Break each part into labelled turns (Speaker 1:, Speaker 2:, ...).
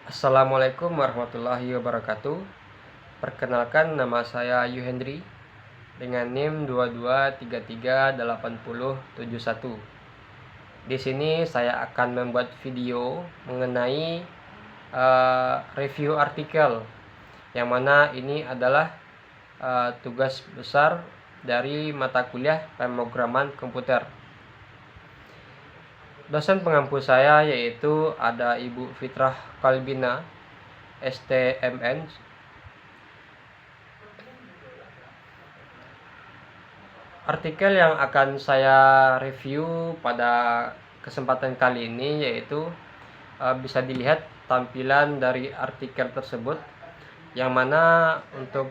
Speaker 1: Assalamualaikum warahmatullahi wabarakatuh. Perkenalkan, nama saya Yuhendri dengan NIM 22338071. Di sini saya akan membuat video mengenai review artikel, yang mana ini adalah tugas besar dari mata kuliah pemrograman komputer. Dosen pengampu saya yaitu ada Ibu Fitrah Kalbina, STMN. Artikel yang akan saya review pada kesempatan kali ini yaitu bisa dilihat tampilan dari artikel tersebut, yang mana untuk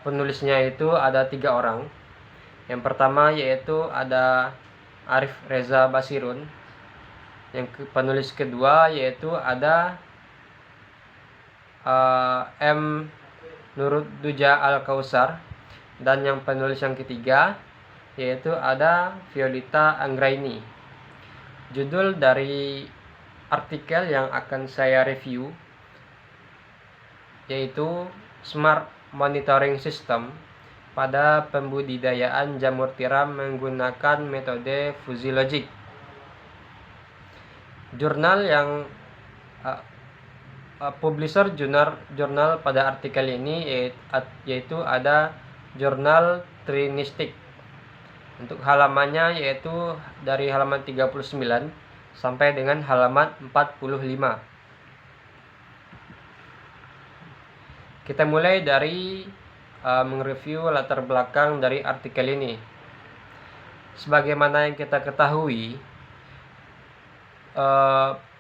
Speaker 1: penulisnya itu ada 3 orang. Yang pertama yaitu ada Arif Reza Basirun. Yang penulis kedua yaitu ada M Nurudduja Al-Kausar. Dan yang penulis yang ketiga yaitu ada Violita Anggraini. Judul dari artikel yang akan saya review yaitu Smart Monitoring System pada pembudidayaan jamur tiram menggunakan metode fuzzy logic. Jurnal yang publisher jurnal pada artikel ini yaitu ada jurnal Trinistic. Untuk halamannya yaitu dari halaman 39 sampai dengan halaman 45. Kita mulai dari mereview latar belakang dari artikel ini. Sebagaimana yang kita ketahui,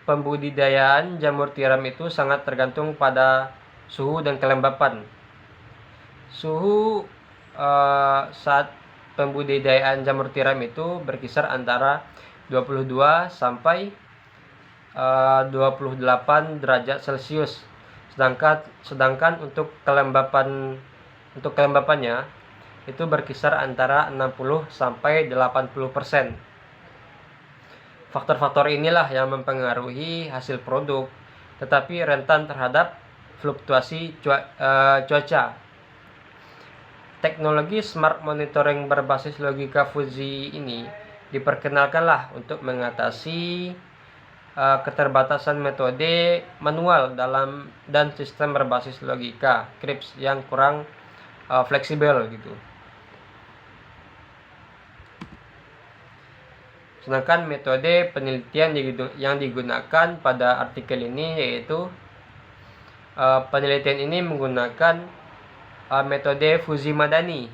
Speaker 1: pembudidayaan jamur tiram itu sangat tergantung pada suhu dan kelembapan. Suhu saat pembudidayaan jamur tiram itu berkisar antara 22 sampai 28 derajat Celcius. Sedangkan untuk kelembapannya itu berkisar antara 60 sampai 80%. Faktor-faktor inilah yang mempengaruhi hasil produk, tetapi rentan terhadap fluktuasi cuaca. Teknologi smart monitoring berbasis logika fuzzy ini diperkenalkanlah untuk mengatasi keterbatasan metode manual dan sistem berbasis logika CRISP yang kurang fleksibel gitu. Sedangkan metode penelitian yang digunakan pada artikel ini yaitu penelitian ini menggunakan metode fuzzy Mamdani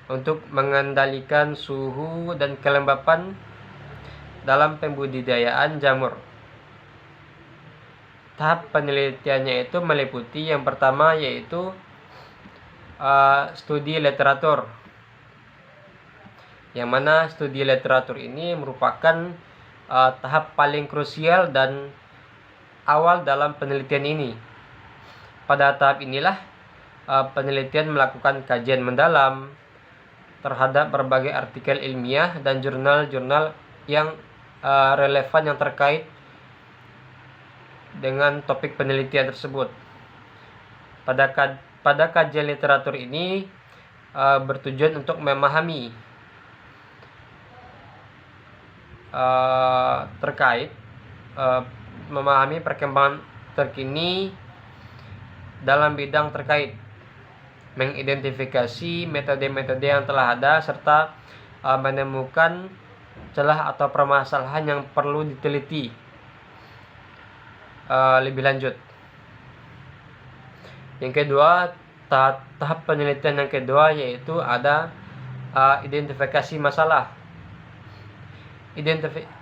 Speaker 1: untuk mengendalikan suhu dan kelembapan dalam pembudidayaan jamur. Tahap penelitiannya itu meliputi yang pertama yaitu studi literatur, yang mana studi literatur ini merupakan tahap paling krusial dan awal dalam penelitian ini. Pada tahap inilah penelitian melakukan kajian mendalam terhadap berbagai artikel ilmiah dan jurnal-jurnal yang relevan yang terkait dengan topik penelitian tersebut. Pada kajian literatur ini bertujuan untuk memahami memahami perkembangan terkini dalam bidang terkait, mengidentifikasi metode-metode yang telah ada, serta menemukan celah atau permasalahan yang perlu diteliti lebih lanjut. Yang kedua, tahap penelitian yang kedua yaitu ada identifikasi masalah.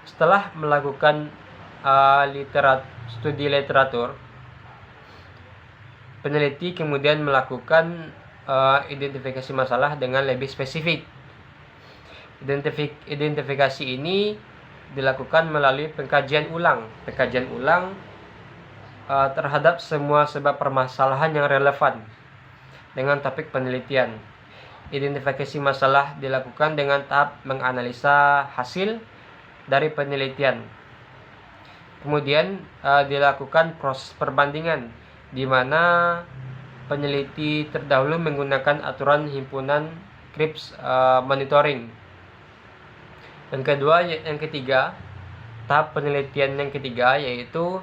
Speaker 1: Setelah melakukan studi literatur, peneliti kemudian melakukan identifikasi masalah dengan lebih spesifik. Identifikasi ini dilakukan melalui pengkajian ulang terhadap semua sebab permasalahan yang relevan dengan topik penelitian. Identifikasi masalah dilakukan dengan tahap menganalisa hasil dari penelitian. Kemudian dilakukan proses perbandingan di mana peneliti terdahulu menggunakan aturan himpunan Cripps monitoring. Yang ketiga, tahap penelitian yang ketiga yaitu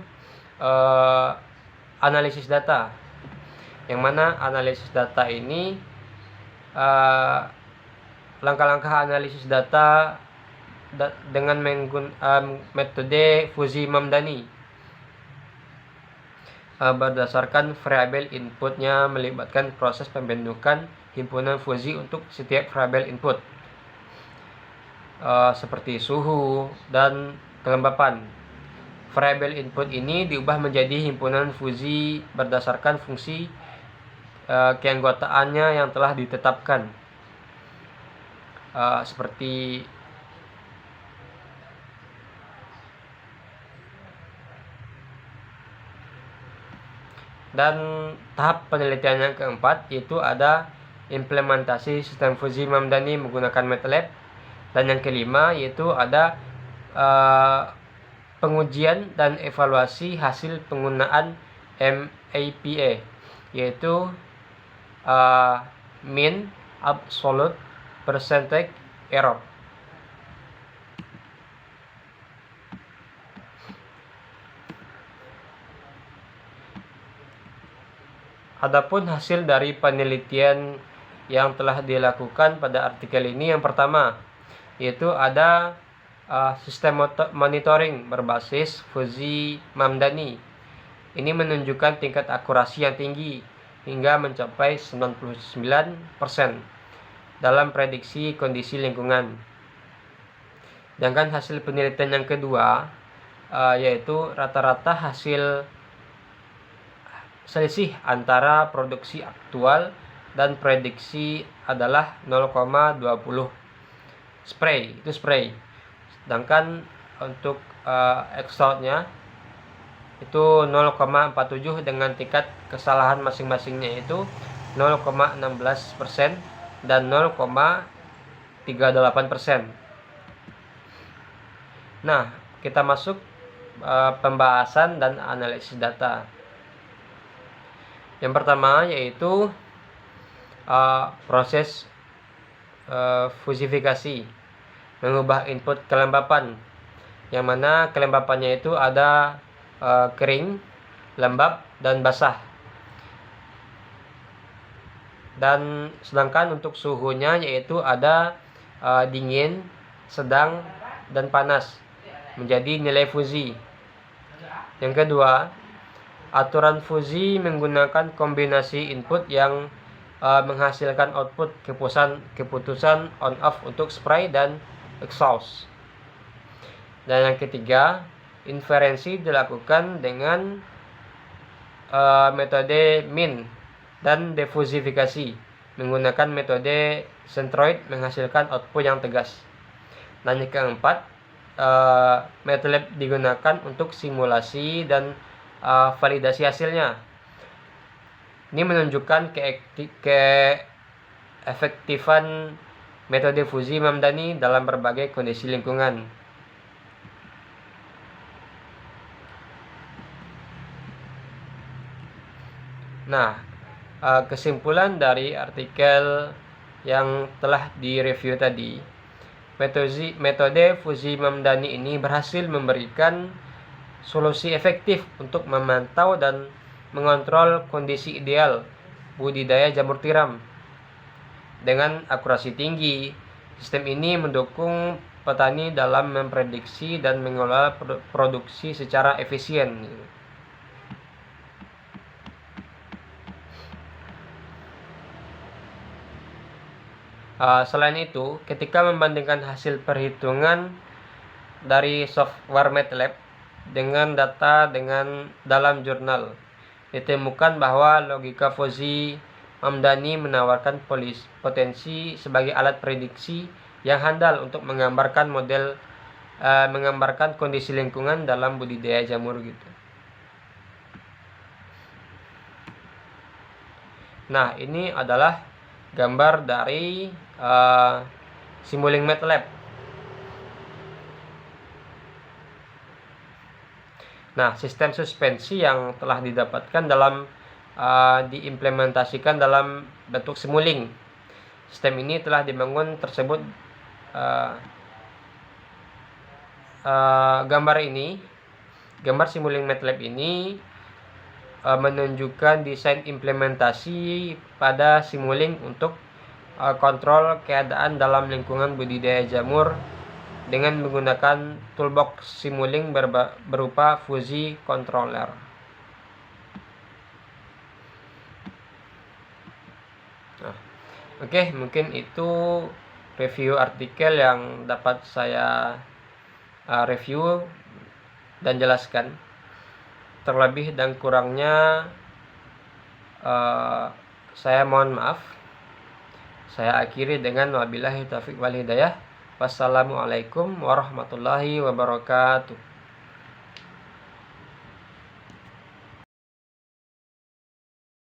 Speaker 1: analisis data. Yang mana analisis data ini langkah-langkah analisis data dengan menggunakan metode Fuzzy-Mamdani berdasarkan variabel inputnya melibatkan proses pembentukan himpunan fuzzy untuk setiap variabel input seperti suhu dan kelembapan. Variabel input ini diubah menjadi himpunan fuzzy berdasarkan fungsi keanggotaannya yang telah ditetapkan, seperti dan tahap penelitian yang keempat yaitu ada implementasi sistem Fuzzy-Mamdani menggunakan MATLAB, dan yang kelima yaitu ada pengujian dan evaluasi hasil penggunaan MAPA, yaitu mean absolute percentage error. Adapun hasil dari penelitian yang telah dilakukan pada artikel ini, yang pertama yaitu ada sistem monitoring berbasis Fuzzy-Mamdani. Ini menunjukkan tingkat akurasi yang tinggi hingga mencapai 99% dalam prediksi kondisi lingkungan. Sedangkan hasil penelitian yang kedua yaitu rata-rata hasil selisih antara produksi aktual dan prediksi adalah 0,20 spray, itu spray. Sedangkan untuk exhaustnya itu 0,47 dengan tingkat kesalahan masing-masingnya itu 0,16% dan 0,38%. Nah, kita masuk pembahasan dan analisis data. Yang pertama yaitu proses fuzifikasi, mengubah input kelembapan, yang mana kelembapannya itu ada kering, lembab, dan basah. Dan sedangkan untuk suhunya yaitu ada dingin, sedang, dan panas menjadi nilai fuzzy. Yang kedua, aturan fuzzy menggunakan kombinasi input yang menghasilkan output keputusan on-off untuk spray dan exhaust. Dan yang ketiga, inferensi dilakukan dengan metode mean dan defusifikasi menggunakan metode centroid menghasilkan output yang tegas. Dan yang keempat, MATLAB digunakan untuk simulasi dan validasi hasilnya. Ini menunjukkan keefektifan metode Fuzzy-Mamdani dalam berbagai kondisi lingkungan. Nah, kesimpulan dari artikel yang telah direview tadi, metode Fuzzy-Mamdani ini berhasil memberikan solusi efektif untuk memantau dan mengontrol kondisi ideal budidaya jamur tiram. Dengan akurasi tinggi, sistem ini mendukung petani dalam memprediksi dan mengelola produksi secara efisien. Selain itu, ketika membandingkan hasil perhitungan dari software MATLAB dengan data dalam jurnal, ditemukan bahwa logika Fuzzy-Mamdani menawarkan potensi sebagai alat prediksi yang handal untuk menggambarkan kondisi lingkungan dalam budidaya jamur gitu. Nah, ini adalah gambar dari Simulink MATLAB. Nah, sistem suspensi yang telah didapatkan dalam diimplementasikan dalam bentuk simuling. Sistem ini telah dibangun tersebut. Gambar simuling MATLAB ini menunjukkan desain implementasi pada simuling untuk kontrol keadaan dalam lingkungan budidaya jamur dengan menggunakan toolbox simuling berupa fuzzy controller. Oke, mungkin itu review artikel yang dapat saya review dan jelaskan. Terlebih dan kurangnya saya mohon maaf. Saya akhiri dengan wabillahi taufiq wal hidayah. Wassalamualaikum warahmatullahi wabarakatuh.